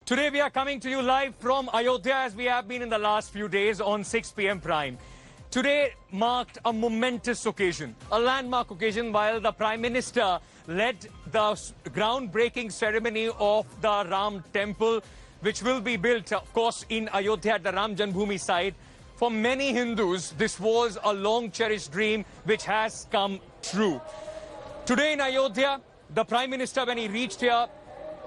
Today we are coming to you live from Ayodhya as we have been in the last few days on 6 p.m. Prime. Today marked a momentous occasion, a landmark occasion while the Prime Minister led the groundbreaking ceremony of the Ram Temple, which will be built, of course, in Ayodhya at the Ram Janmabhoomi site. For many Hindus, this was a long-cherished dream which has come true. Today in Ayodhya, the Prime Minister, when he reached here,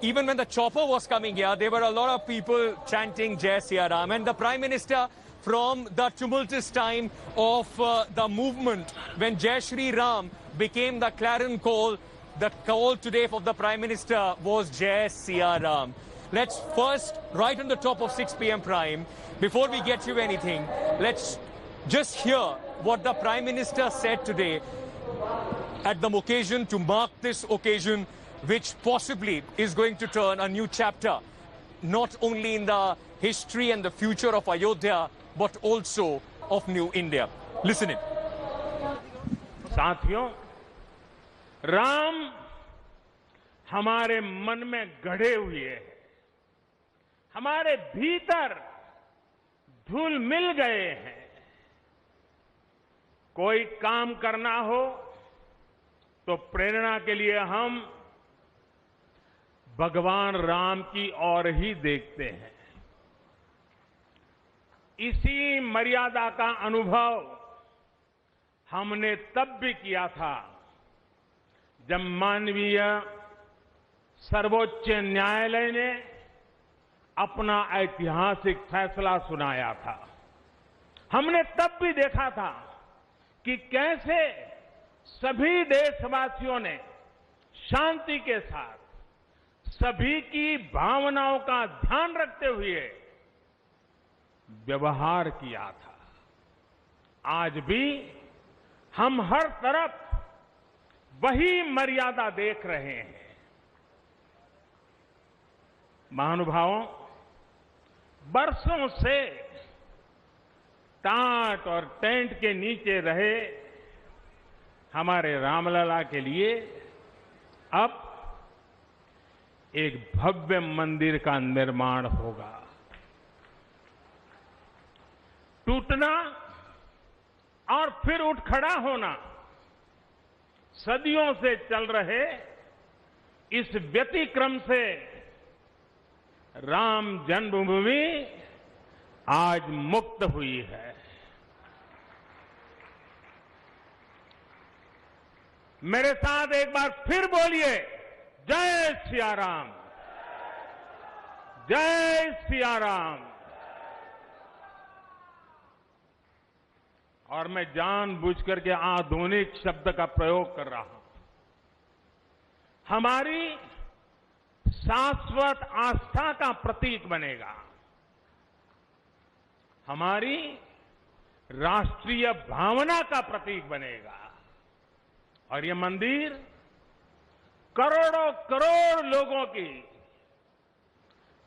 even when the chopper was coming here, there were a lot of people chanting Jai Siya Ram. And the Prime Minister, from the tumultuous time of the movement, when Jai Shri Ram became the clarion call, the call today of the Prime Minister was Jai Siya Ram. Let's first, right on the top of 6 p.m. Prime, before we get you anything, let's just hear what the Prime Minister said today at the occasion to mark this occasion, which possibly is going to turn a new chapter, not only in the history and the future of Ayodhya, but also of New India. Listen in. साथियों, राम हमारे मन में गढ़े हुए हैं, हमारे भीतर धुल मिल गए हैं। कोई काम करना हो तो प्रेरणा के लिए हम भगवान राम की ओर ही देखते हैं। इसी मर्यादा का अनुभव हमने तब भी किया था जब मानवीय सर्वोच्च न्यायालय ने अपना ऐतिहासिक फैसला सुनाया था। हमने तब भी देखा था कि कैसे सभी देशवासियों ने शांति के साथ सभी की भावनाओं का ध्यान रखते हुए व्यवहार किया था। आज भी हम हर तरफ वही मर्यादा देख रहे हैं। महानुभावों, बरसों से टाट और टेंट के नीचे रहे हमारे रामलला के लिए अब एक भव्य मंदिर का निर्माण होगा। टूटना और फिर उठ खड़ा होना सदियों से चल रहे इस व्यतिक्रम से राम जन्मभूमि आज मुक्त हुई है। मेरे साथ एक बार फिर बोलिए, जय सिया राम, जय सिया राम। और मैं जानबूझकर के आधुनिक शब्द का प्रयोग कर रहा हूं। हमारी शाश्वत आस्था का प्रतीक बनेगा, हमारी राष्ट्रीय भावना का प्रतीक बनेगा। और ये मंदिर करोड़ों करोड़ लोगों की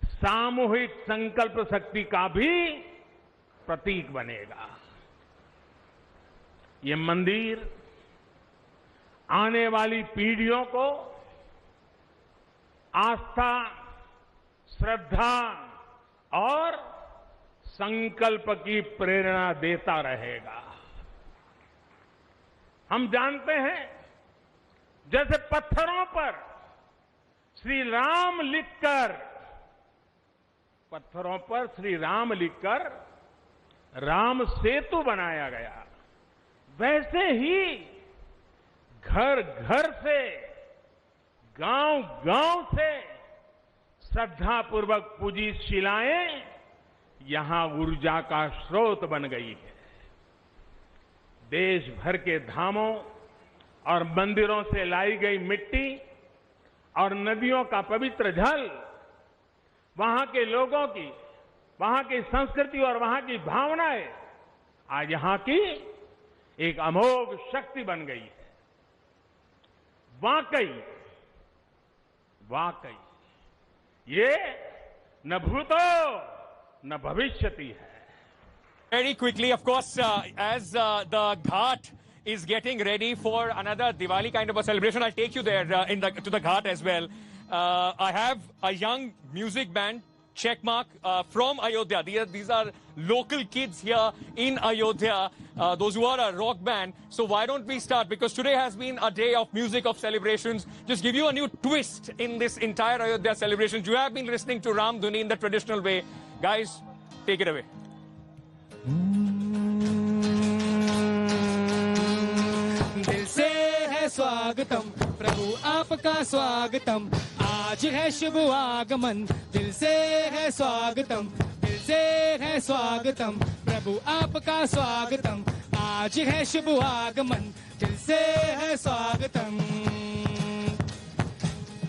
सामूहिक संकल्प शक्ति का भी प्रतीक बनेगा। ये मंदिर आने वाली पीढ़ियों को आस्था, श्रद्धा और संकल्प की प्रेरणा देता रहेगा। हम जानते हैं, जैसे पत्थरों पर श्री राम लिखकर राम सेतु बनाया गया, वैसे ही घर घर से, गांव गांव से श्रद्धापूर्वक पूजी शिलाएं यहां ऊर्जा का स्रोत बन गई है। देश भर के धामों और मंदिरों से लाई गई मिट्टी और नदियों का पवित्र जल वहां के लोगों की, वहां की संस्कृति और वहां की भावनाएं आज यहां की एक अमोघ शक्ति बन गई है। वाकई ये न भूतो न भविष्यति है। Very quickly, of course, as the Ghat is getting ready for another Diwali kind of a celebration, I'll take you there to the Ghat as well. I have a young music band check mark from Ayodhya. These are local kids here in Ayodhya, those who are a rock band. So why don't we start? Because today has been a day of music, of celebrations. Just give you a new twist in this entire Ayodhya celebrations. You have been listening to Ram Dhuni in the traditional way. Guys, take it away. दिल से है स्वागतम प्रभु आपका स्वागतम आज है शुभ आगमन दिल से है स्वागतम दिल से है स्वागतम प्रभु आपका स्वागतम आज है शुभ आगमन दिल से है स्वागतम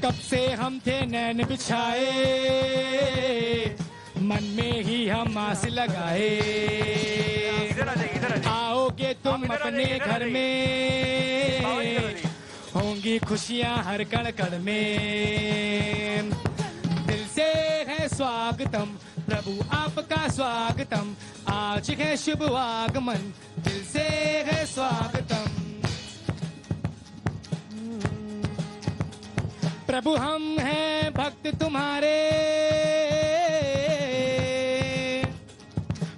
कब से हम थे नैन बिछाए मन में ही हम आस लगाए आओगे तुम अपने घर में होंगी खुशियां हर कण कण में दिल से है स्वागतम प्रभु आपका स्वागतम आज है शुभ आगमन दिल से है स्वागतम प्रभु हम हैं भक्त तुम्हारे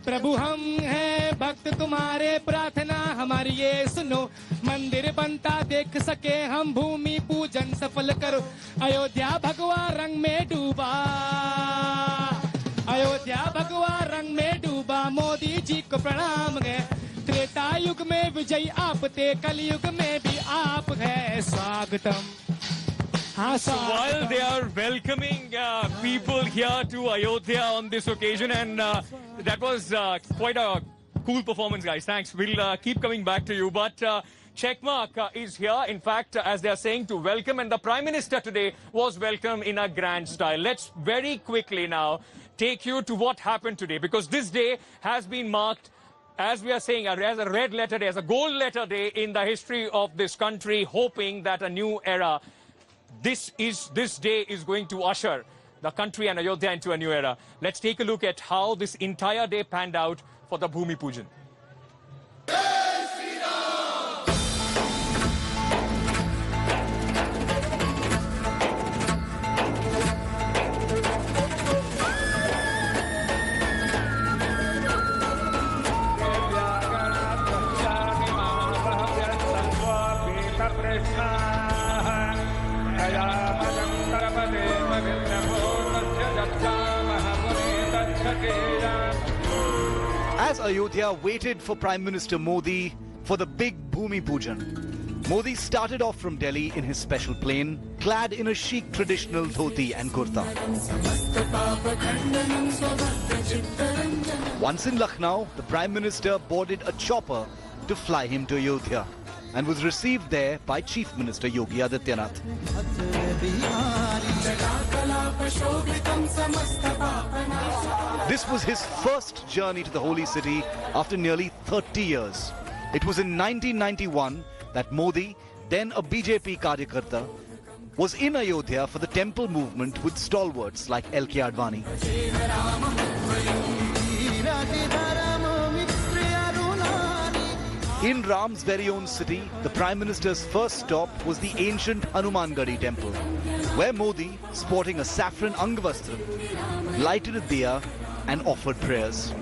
प्रभु हम हैं भक्त तुम्हारे प्रार्थना हमारी ये सुनो मंदिर बनता देख सके हम भूमि पूजन सफल करो अयोध्या भगवा रंग में डूबा अयोध्या भगवा रंग में डूबा मोदी जी को प्रणाम है त्रेता युग में विजयी आप थे कलयुग में भी आप है स्वागतम So while they are welcoming people here to Ayodhya on this occasion, and that was quite a cool performance, guys. Thanks. We'll keep coming back to you. But Checkmark is here, in fact, as they are saying, to welcome. And the Prime Minister today was welcomed in a grand style. Let's very quickly now take you to what happened today, because this day has been marked, as we are saying, as a red letter day, as a gold letter day in the history of this country, hoping that a new era, this day is going to usher the country and Ayodhya into a new era. Let's take a look at how this entire day panned out for the Bhumi Pujan. As Ayodhya waited for Prime Minister Modi for the big Bhumi Pujan, Modi started off from Delhi in his special plane, clad in a chic traditional dhoti and kurta. Once in Lucknow, the Prime Minister boarded a chopper to fly him to Ayodhya and was received there by Chief Minister Yogi Adityanath. This was his first journey to the holy city after nearly 30 years. It was in 1991 that Modi, then a BJP Karyakarta, was in Ayodhya for the temple movement with stalwarts like L.K. Advani. In Ram's very own city, the Prime Minister's first stop was the ancient Hanumangadi temple, where Modi, sporting a saffron Angavastram, lighted a diya and offered prayers.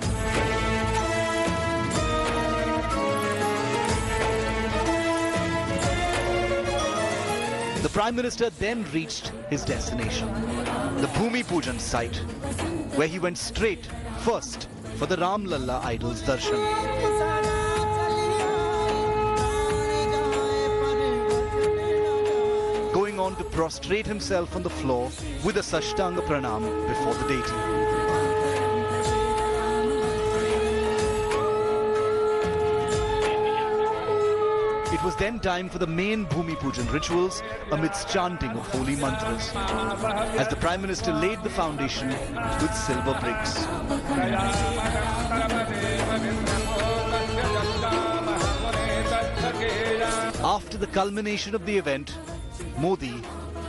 The Prime Minister then reached his destination, the Bhumi Pujan site, where he went straight first for the Ram Lalla idol's darshan. Going on to prostrate himself on the floor with a Sashtanga Pranam before the deity. It was then time for the main Bhumi Pujan rituals amidst chanting of holy mantras, as the Prime Minister laid the foundation with silver bricks. After the culmination of the event, Modi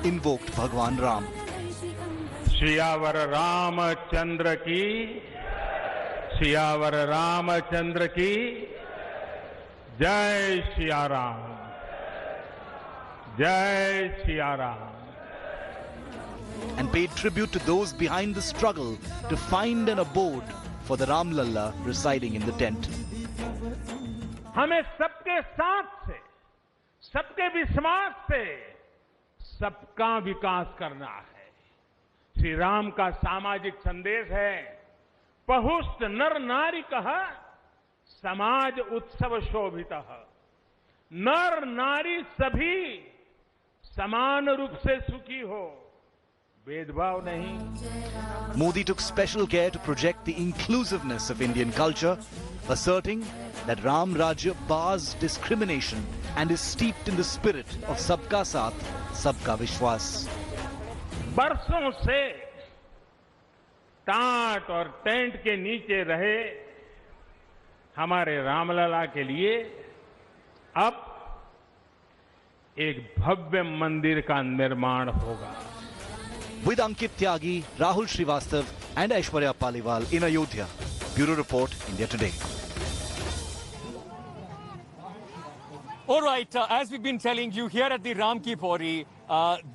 invoked Bhagwan Ram. Siyavar Ramchandra की, सियावर रामचंद्र की, जय सिया राम, जय Siya Ram. and paid tribute to those behind the struggle to find an abode for the Ram Lalla residing in the tent. हमें सबके साथ से, सबके विश्वास से सबका विकास करना है। श्री राम का सामाजिक संदेश है, पहुष्ट नर नारी कह समाज उत्सव शोभितः। नर नारी सभी समान रूप से सुखी हो, भेदभाव नहीं। Modi took special care to project the inclusiveness of Indian culture, asserting that Ram Rajya bars discrimination and is steeped in the spirit of Sabka Saath, Sabka Vishwas. बरसों से टाट और टेंट के नीचे रहे हमारे रामलला के लिए अब एक भव्य मंदिर का निर्माण होगा। With Ankit Tyagi, Rahul Srivastav and Aishwarya Paliwal in Ayodhya. Bureau Report, India Today. All right, as we've been telling you here at the Ram Ki Pauri,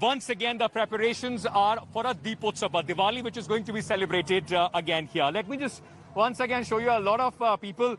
once again the preparations are for a Deepotsava, Diwali, which is going to be celebrated again here. Let me just once again show you a lot of people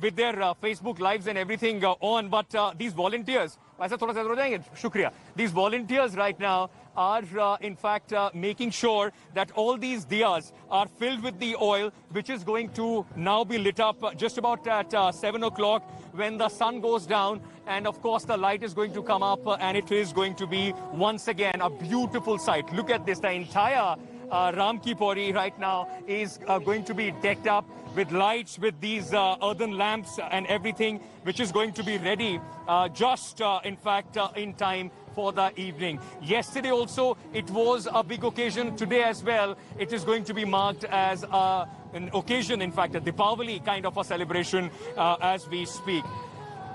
with their Facebook lives and everything on, but these volunteers, Shukriya. These volunteers right now are in fact making sure that all these diyas are filled with the oil, which is going to now be lit up just about at 7 o'clock when the sun goes down, and of course the light is going to come up and it is going to be once again a beautiful sight. Look at this, the entire Ram Ki Pauri right now is going to be decked up with lights, with these earthen lamps and everything, which is going to be ready just in fact in time for the evening. Yesterday also it was a big occasion. Today as well it is going to be marked as an occasion, in fact a Deepavali kind of a celebration as we speak.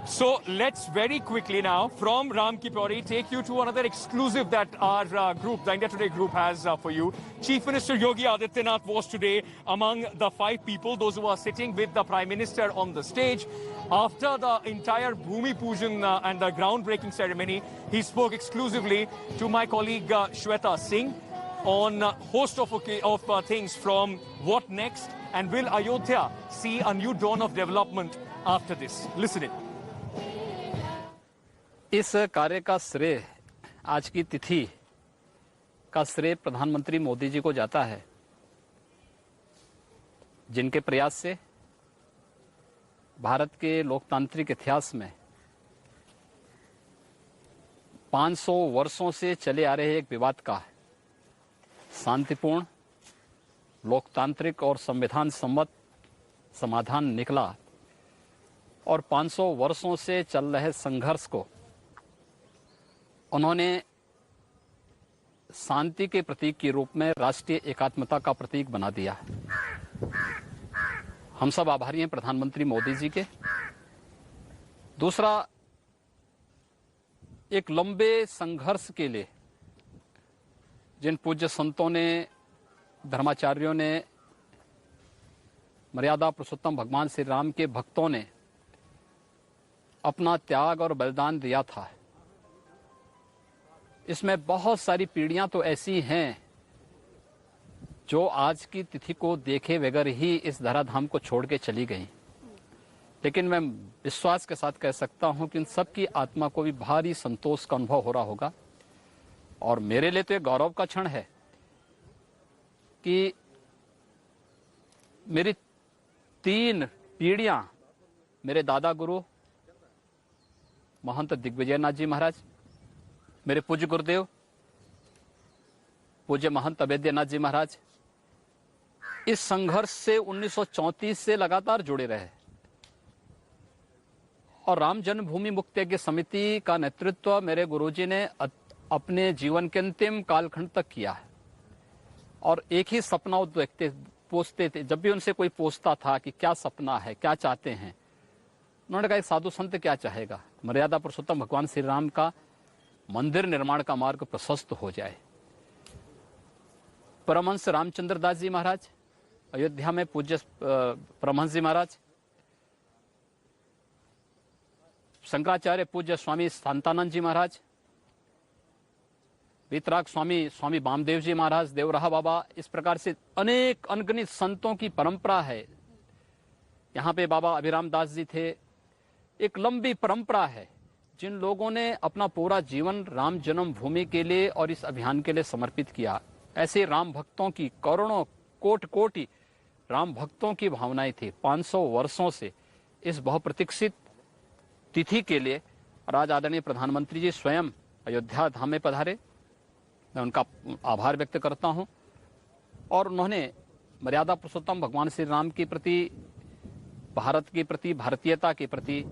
So let's very quickly now from Ram Ki Pauri take you to another exclusive that our group, the India Today group, has for you. Chief Minister Yogi Adityanath was today among the 5 people, those who are sitting with the Prime Minister on the stage. After the entire Bhumi Pujan and the groundbreaking ceremony, he spoke exclusively to my colleague Shweta Singh on a host of things from what next and will Ayodhya see a new dawn of development after this. Listen in. इस कार्य का श्रेय, आज की तिथि का श्रेय प्रधानमंत्री मोदी जी को जाता है, जिनके प्रयास से भारत के लोकतांत्रिक इतिहास में 500 वर्षों से चले आ रहे एक विवाद का शांतिपूर्ण, लोकतांत्रिक और संविधान सम्मत समाधान निकला और 500 वर्षों से चल रहे संघर्ष को उन्होंने शांति के प्रतीक के रूप में राष्ट्रीय एकात्मता का प्रतीक बना दिया। हम सब आभारी हैं प्रधानमंत्री मोदी जी के। दूसरा, एक लंबे संघर्ष के लिए जिन पूज्य संतों ने, धर्माचार्यों ने, मर्यादा पुरुषोत्तम भगवान श्री राम के भक्तों ने अपना त्याग और बलिदान दिया था, इसमें बहुत सारी पीढ़ियां तो ऐसी हैं जो आज की तिथि को देखे बगैर ही इस धराधाम को छोड़ के चली गई। लेकिन मैं विश्वास के साथ कह सकता हूं कि इन सबकी आत्मा को भी भारी संतोष का अनुभव हो रहा होगा। और मेरे लिए तो एक गौरव का क्षण है कि मेरी 3 पीढ़ियां, मेरे दादा गुरु महंत दिग्विजयनाथ जी महाराज, मेरे पूज्य गुरुदेव पूज्य महंत अवैद्यनाथ जी महाराज, इस संघर्ष से 1934 से लगातार जुड़े रहे और राम जन्मभूमि मुक्ति यज्ञ समिति का नेतृत्व मेरे गुरुजी ने अपने जीवन के अंतिम कालखंड तक किया है। और एक ही सपना वो देखते पूछते थे, जब भी उनसे कोई पूछता था कि क्या सपना है, क्या चाहते हैं, उन्होंने कहा साधु संत क्या चाहेगा, मर्यादा पुरुषोत्तम भगवान श्री राम का मंदिर निर्माण का मार्ग प्रशस्त हो जाए। परमहंस रामचंद्र दास जी महाराज, अयोध्या में पूज्य परमहंस जी महाराज, शंकराचार्य पूज्य स्वामी शांतानंद जी महाराज, वीतराग स्वामी वामदेव जी महाराज, देवराहा बाबा, इस प्रकार से अनेक अनगिनत संतों की परंपरा है। यहाँ पे बाबा अभिराम दास जी थे। एक लंबी परंपरा है जिन लोगों ने अपना पूरा जीवन राम जन्मभूमि के लिए और इस अभियान के लिए समर्पित किया। ऐसे राम भक्तों की करोड़ों कोटि राम भक्तों की भावनाएं थी 500 वर्षों से इस बहुप्रतीक्षित तिथि के लिए। और आज आदरणीय प्रधानमंत्री जी स्वयं अयोध्या धाम में पधारे, मैं उनका आभार व्यक्त करता हूं। और उन्होंने मर्यादा पुरुषोत्तम भगवान श्री राम के प्रति, भारत के प्रति, भारतीयता के प्रति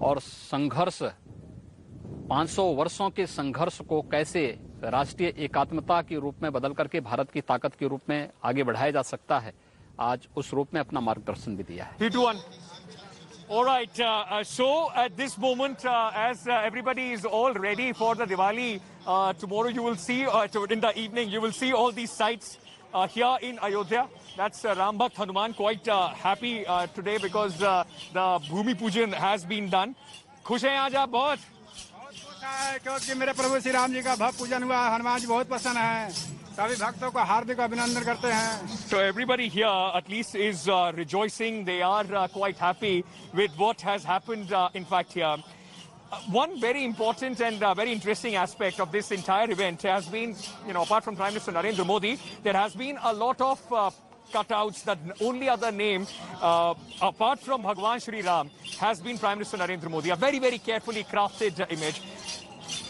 और संघर्ष, 500 वर्षों के संघर्ष को कैसे राष्ट्रीय एकात्मता के रूप में बदल करके भारत की ताकत के रूप में आगे बढ़ाया जा सकता है, आज उस रूप में अपना मार्गदर्शन भी दिया है। 3-2-1. All right, so at this moment, as everybody is all ready for the Diwali, tomorrow you will see, in the evening, you will see all these sites here in Ayodhya. That's Ram Bhakt Hanuman quite happy today because the Bhumi Pujan has been done. खुश हैं आज आप बहुत? बहुत खुश है क्योंकि मेरे प्रभु श्री राम जी का भक्त पूजन हुआ। हनुमान जी बहुत पसंद है। सभी भक्तों को हार्दिक अभिनंदन करते हैं। So everybody here at least is rejoicing. They are quite happy with what has happened in fact here. One very important and very interesting aspect of this entire event has been, apart from Prime Minister Narendra Modi, there has been a lot of cutouts. That only other name, apart from Bhagwan Shri Ram, has been Prime Minister Narendra Modi. A very, very carefully crafted image.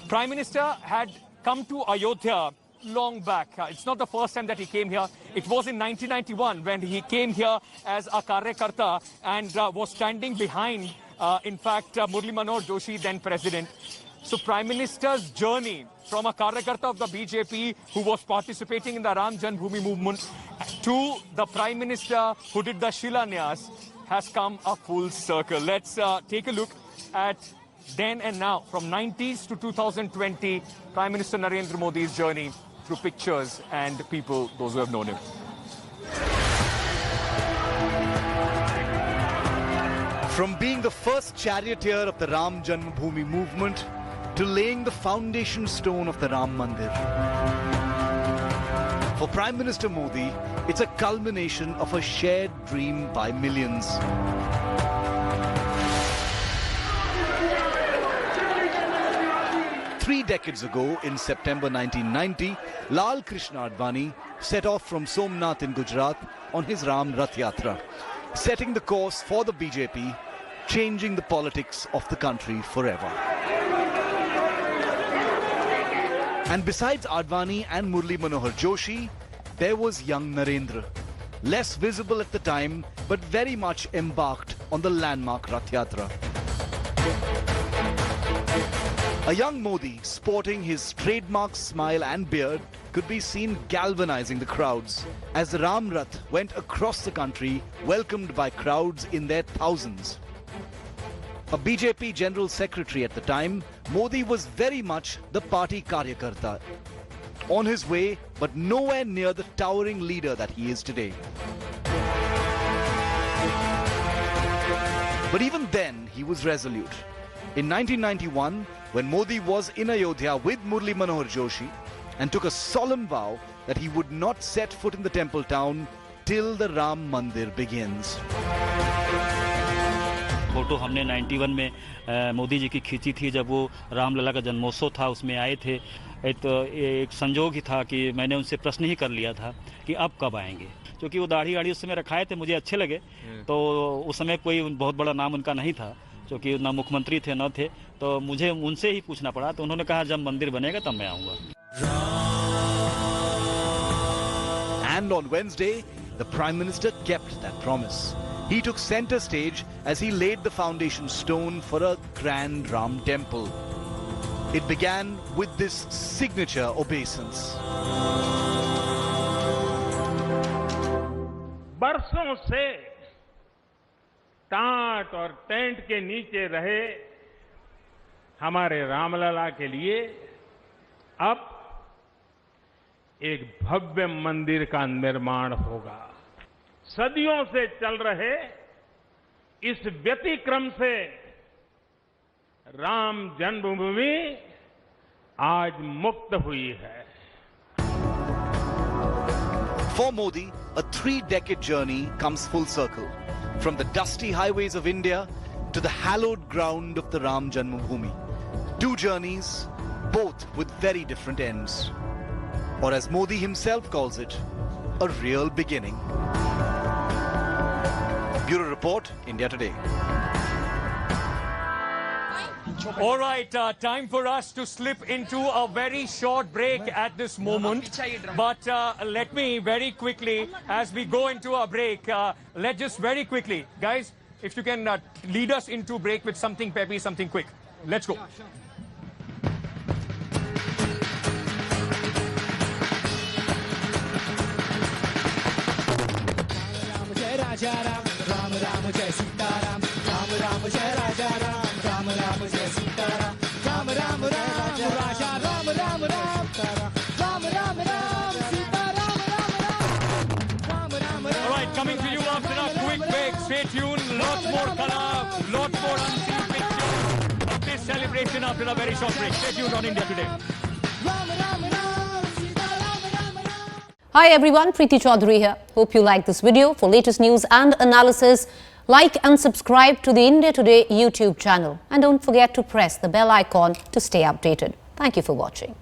Prime Minister had come to Ayodhya long back. It's not the first time that he came here. It was in 1991 when he came here as a Karyakarta and was standing behind, in fact, Murli Manohar Joshi, then President. So Prime Minister's journey from a Karyakarta of the BJP who was participating in the Ram Janmabhoomi movement to the Prime Minister who did the Shilanyas has come a full circle. Let's take a look at then and now, from 90s to 2020, Prime Minister Narendra Modi's journey through pictures and people, those who have known him. From being the first charioteer of the Ram Janmabhoomi movement to laying the foundation stone of the Ram Mandir. For Prime Minister Modi, it's a culmination of a shared dream by millions. Three decades ago, in September 1990, Lal Krishna Advani set off from Somnath in Gujarat on his Ram Rath Yatra, setting the course for the BJP, changing the politics of the country forever. And besides Advani and Murli Manohar Joshi, there was young Narendra, less visible at the time, but very much embarked on the landmark Rath Yatra. A young Modi, sporting his trademark smile and beard, could be seen galvanizing the crowds as the Ram Rath went across the country, welcomed by crowds in their thousands. A BJP General Secretary at the time, Modi was very much the party Karyakarta, on his way, but nowhere near the towering leader that he is today. But even then, he was resolute. In 1991, when Modi was in Ayodhya with Murli Manohar Joshi and took a solemn vow that he would not set foot in the temple town till the Ram Mandir begins. Photo हमने 91 में मोदी जी की खींची थी जब वो रामलला का जन्मोत्सव था, उसमें आए थे। तो एक संजोग ही था कि मैंने उनसे प्रश्न ही कर लिया था कि अब कब आएंगे, क्योंकि वो दाढ़ी वाड़ी उस समय रखाए थे, मुझे अच्छे लगे। तो उस समय कोई बहुत बड़ा नाम उनका नहीं था, क्योंकि ना मुख्यमंत्री थे न थे, तो मुझे उनसे ही पूछना पड़ा। तो उन्होंने कहा जब मंदिर बनेगा तब मैं आऊँगा। And on Wednesday, the Prime Minister kept that promise. He took center stage as he laid the foundation stone for a grand Ram temple. It began with this signature obeisance. बरसों से टाट और टेंट के नीचे रहे हमारे रामलला के लिए अब एक भव्य मंदिर का निर्माण होगा। सदियों से चल रहे इस व्यतिक्रम से राम जन्मभूमि आज मुक्त हुई है। For Modi, a 3-decade journey comes full circle. From the dusty highways of India to the hallowed ground of the Ram Janmabhoomi. 2 journeys, both with very different ends. Or as Modi himself calls it, a real beginning. Bureau Report, India Today. All right, time for us to slip into a very short break at this moment. But let me very quickly, as we go into a break, let's just very quickly, guys, if you can lead us into break with something peppy, something quick. Let's go. Raja Ram, Ram Ram Jai Sita Ram, Ram Ram Jai Raja Ram, Ram Ram Jai Sita Ram, Ram Ram Ram Raja Ram, Ram Ram Ram Ram Ram Sita Ram, Ram Ram Ram. All right, coming to you after a quick break. Stay tuned. Lots more color, lots more unseen pictures of this celebration after a very short break. Stay tuned on India Today. Hi everyone, Preeti Chaudhary here. Hope you like this video. For latest news and analysis, like and subscribe to the India Today YouTube channel. And don't forget to press the bell icon to stay updated. Thank you for watching.